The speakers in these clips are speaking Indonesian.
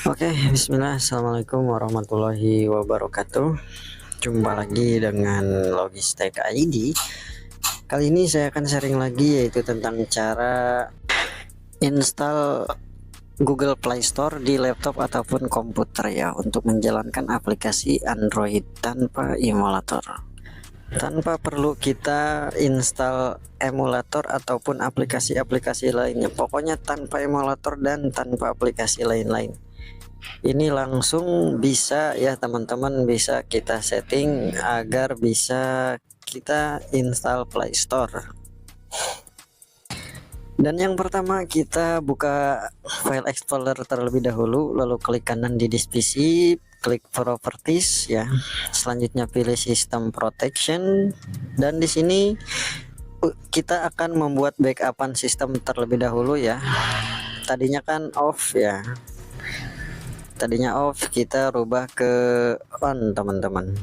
Oke, bismillah. Assalamualaikum warahmatullahi wabarakatuh. Jumpa lagi dengan Logistek ID. Kali ini saya akan sharing lagi, yaitu tentang cara install Google Play Store di laptop ataupun komputer ya, untuk menjalankan aplikasi Android tanpa emulator. Tanpa perlu kita install emulator ataupun aplikasi-aplikasi lainnya. Pokoknya tanpa emulator dan tanpa aplikasi lain-lain. Ini langsung bisa ya teman-teman, bisa kita setting agar bisa kita install Play Store. Dan yang pertama, kita buka file explorer terlebih dahulu, lalu klik kanan di disk PC, klik properties ya. Selanjutnya pilih system protection, dan di sini kita akan membuat backupan sistem terlebih dahulu ya. Tadinya kan off ya. Tadinya off, kita rubah ke on teman-teman.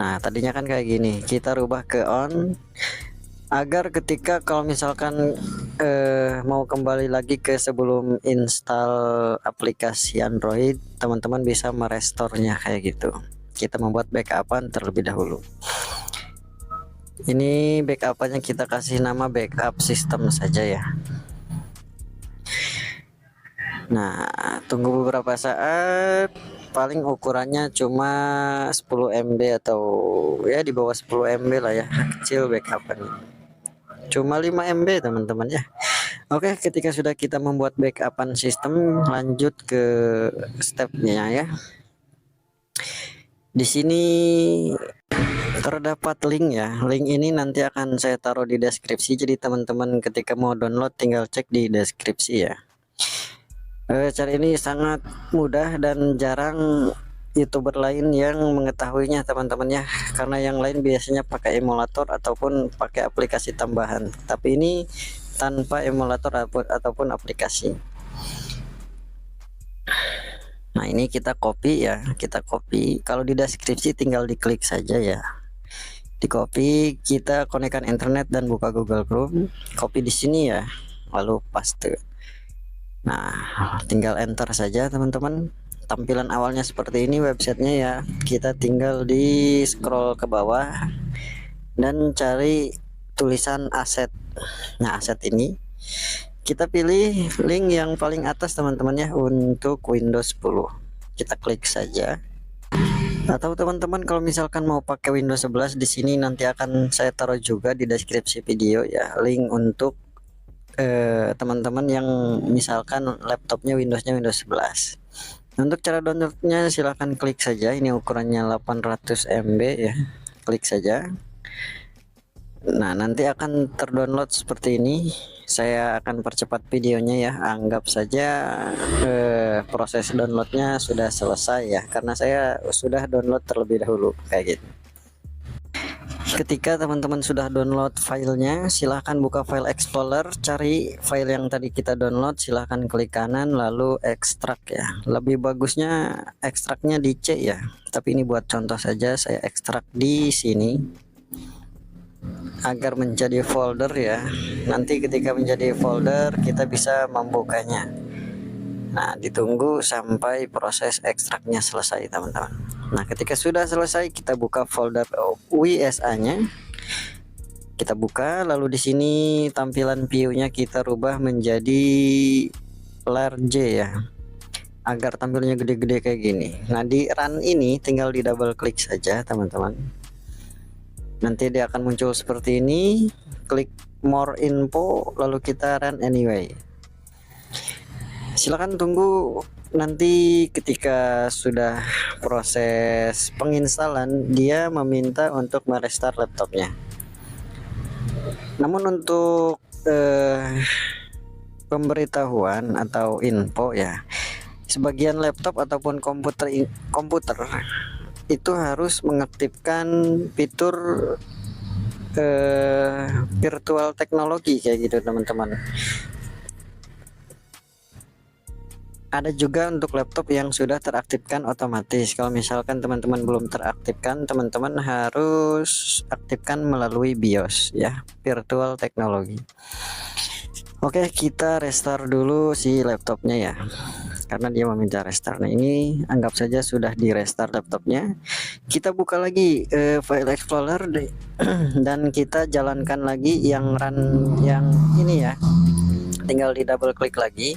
Nah, tadinya kan kayak gini, kita rubah ke on agar ketika kalau misalkan mau kembali lagi ke sebelum install aplikasi Android, teman-teman bisa merestorenya kayak gitu. Kita membuat backupan terlebih dahulu. Ini backupannya kita kasih nama backup system saja ya. Nah, tunggu beberapa saat, paling ukurannya cuma 10 MB atau ya di bawah 10 MB lah ya, kecil backupannya. Cuma 5 MB teman-teman ya. Oke, ketika sudah kita membuat backupan sistem, lanjut ke stepnya ya. Di sini terdapat link ya. Link ini nanti akan saya taruh di deskripsi, jadi teman-teman ketika mau download tinggal cek di deskripsi ya. Cara ini sangat mudah dan jarang YouTuber lain yang mengetahuinya teman-teman ya, karena yang lain biasanya pakai emulator ataupun pakai aplikasi tambahan, tapi ini tanpa emulator ataupun aplikasi. Nah, ini kita copy ya, kita copy. Kalau di deskripsi tinggal diklik saja ya, di copy, kita konekkan internet dan buka Google Chrome, copy di sini ya, lalu paste. Nah, tinggal enter saja teman-teman. Tampilan awalnya seperti ini websitenya ya. Kita tinggal di scroll ke bawah dan cari tulisan aset. Nah, aset ini kita pilih link yang paling atas teman-teman ya, untuk Windows 10. Kita klik saja. Atau teman-teman kalau misalkan mau pakai Windows 11, di sini nanti akan saya taruh juga di deskripsi video ya, link untuk teman-teman yang misalkan laptopnya Windowsnya Windows 11. Untuk cara downloadnya silahkan klik saja, ini ukurannya 800 MB ya, klik saja. Nah, nanti akan terdownload seperti ini. Saya akan percepat videonya ya, anggap saja proses downloadnya sudah selesai ya, karena saya sudah download terlebih dahulu kayak gitu. Ketika teman-teman sudah download filenya, silahkan buka file explorer, cari file yang tadi kita download, silahkan klik kanan lalu ekstrak ya. Lebih bagusnya ekstraknya di C ya, tapi ini buat contoh saja, saya ekstrak di sini agar menjadi folder ya. Nanti ketika menjadi folder kita bisa membukanya. Nah, ditunggu sampai proses ekstraknya selesai teman-teman. Nah, ketika sudah selesai, kita buka folder WSA-nya. Kita buka, lalu di sini tampilan view-nya kita rubah menjadi large ya, agar tampilnya gede-gede kayak gini. Nah, di run ini tinggal di double klik saja teman-teman. Nanti dia akan muncul seperti ini. Klik more info, lalu kita run anyway. Silakan tunggu, nanti ketika sudah proses penginstalan dia meminta untuk merestart laptopnya. Namun untuk pemberitahuan atau info ya, sebagian laptop ataupun komputer itu harus mengaktifkan fitur virtual teknologi kayak gitu teman-teman. Ada juga untuk laptop yang sudah teraktifkan otomatis. Kalau misalkan teman-teman belum teraktifkan, teman-teman harus aktifkan melalui BIOS ya, virtual teknologi. Oke, kita restart dulu si laptopnya ya, karena dia meminta restart. Nah, ini anggap saja sudah di restart laptopnya. Kita buka lagi file explorer dan kita jalankan lagi yang run yang ini ya. Tinggal di double klik lagi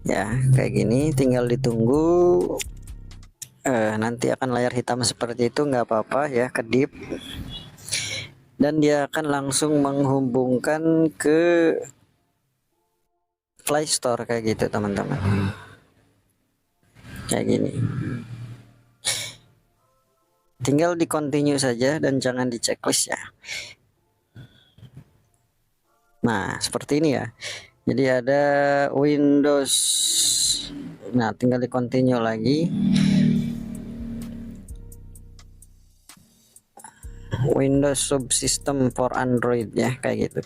ya, kayak gini. Tinggal ditunggu, nanti akan layar hitam seperti itu, nggak apa-apa ya, kedip. Dan dia akan langsung menghubungkan ke Play Store kayak gitu teman-teman, kayak gini. Tinggal di continue saja dan jangan di checklist ya. Nah, seperti ini ya. Jadi ada Windows. Nah, tinggal di continue lagi. Windows Subsystem for Android ya, kayak gitu.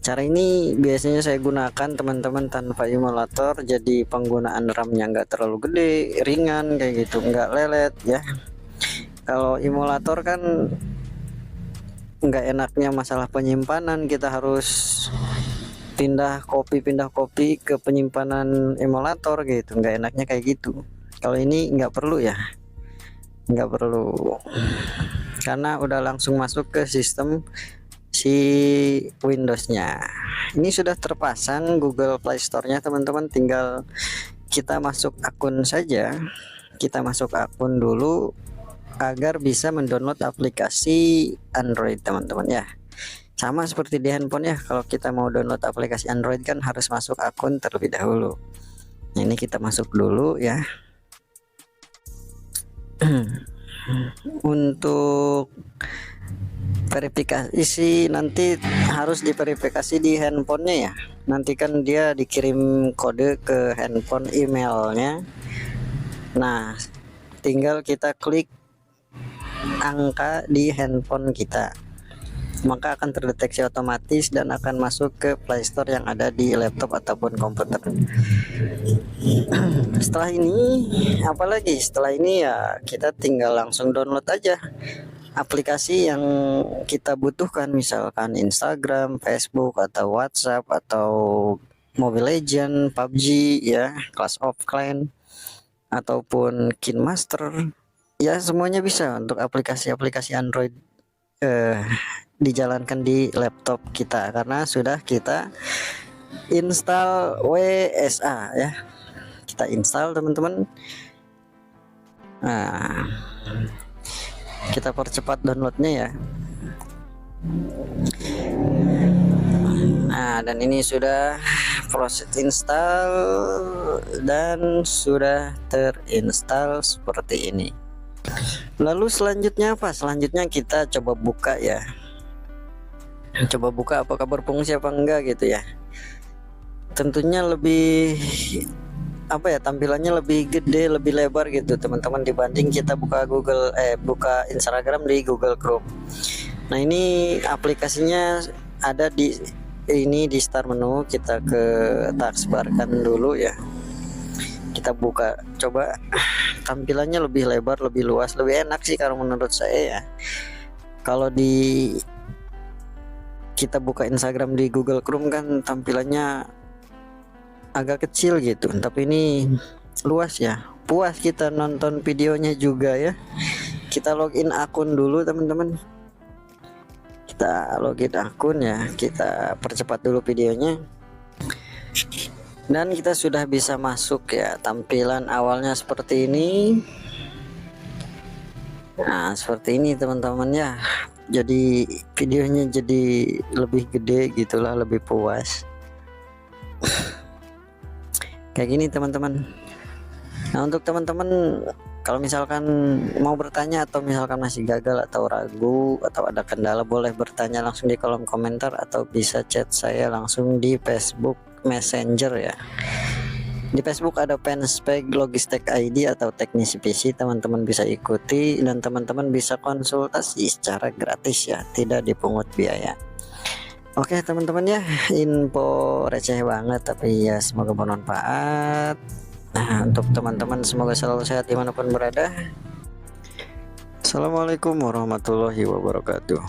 Cara ini biasanya saya gunakan teman-teman tanpa emulator, jadi penggunaan RAM-nya nggak terlalu gede, ringan kayak gitu, nggak lelet ya. Kalau emulator kan nggak enaknya masalah penyimpanan, kita harus pindah kopi ke penyimpanan emulator gitu, nggak enaknya kayak gitu. Kalau ini nggak perlu ya, nggak perlu, karena udah langsung masuk ke sistem si Windows-nya. Ini sudah terpasang Google Play Store-nya teman-teman, tinggal kita masuk akun saja. Kita masuk akun dulu agar bisa mendownload aplikasi Android teman-teman ya. Sama seperti di handphone ya, kalau kita mau download aplikasi Android kan harus masuk akun terlebih dahulu. Nah, ini kita masuk dulu ya. Untuk verifikasi nanti harus diverifikasi di handphonenya ya. Nanti kan dia dikirim kode ke handphone emailnya. Nah, tinggal kita klik angka di handphone kita, maka akan terdeteksi otomatis dan akan masuk ke Play Store yang ada di laptop ataupun komputer. Setelah ini apalagi? Setelah ini ya kita tinggal langsung download aja aplikasi yang kita butuhkan, misalkan Instagram, Facebook, atau WhatsApp, atau Mobile Legend, PUBG ya, Clash of Clans, ataupun KineMaster ya, semuanya bisa untuk aplikasi-aplikasi Android dijalankan di laptop kita karena sudah kita install WSA ya. Kita install teman-teman. Nah, kita percepat downloadnya ya. Nah, dan ini sudah proses install dan sudah terinstall seperti ini. Lalu selanjutnya apa? Selanjutnya kita coba buka ya. Coba buka apakah berfungsi apa enggak gitu ya. Tentunya lebih apa ya, tampilannya lebih gede, lebih lebar gitu teman-teman, dibanding kita buka buka Instagram di Google Chrome. Nah, ini aplikasinya ada di ini di start menu. Kita ke taskbar kan dulu ya. Kita buka, coba tampilannya lebih lebar, lebih luas, lebih enak sih kalau menurut saya ya. Kalau di kita buka Instagram di Google Chrome kan tampilannya agak kecil gitu, tapi ini luas ya, puas kita nonton videonya juga ya. Kita login akun dulu teman-teman, kita login akun ya, kita percepat dulu videonya dan kita sudah bisa masuk ya. Tampilan awalnya seperti ini. Nah, seperti ini teman-teman ya, jadi videonya jadi lebih gede gitulah, lebih puas kayak gini teman-teman. Nah, untuk teman-teman kalau misalkan mau bertanya atau misalkan masih gagal atau ragu atau ada kendala, boleh bertanya langsung di kolom komentar atau bisa chat saya langsung di Facebook Messenger ya. Di Facebook ada Fanspage Logistek ID atau teknisi PC, teman-teman bisa ikuti dan teman-teman bisa konsultasi secara gratis ya, tidak dipungut biaya. Oke teman-teman ya, info receh banget tapi ya semoga bermanfaat. Nah, untuk teman-teman semoga selalu sehat dimanapun berada. Assalamualaikum warahmatullahi wabarakatuh.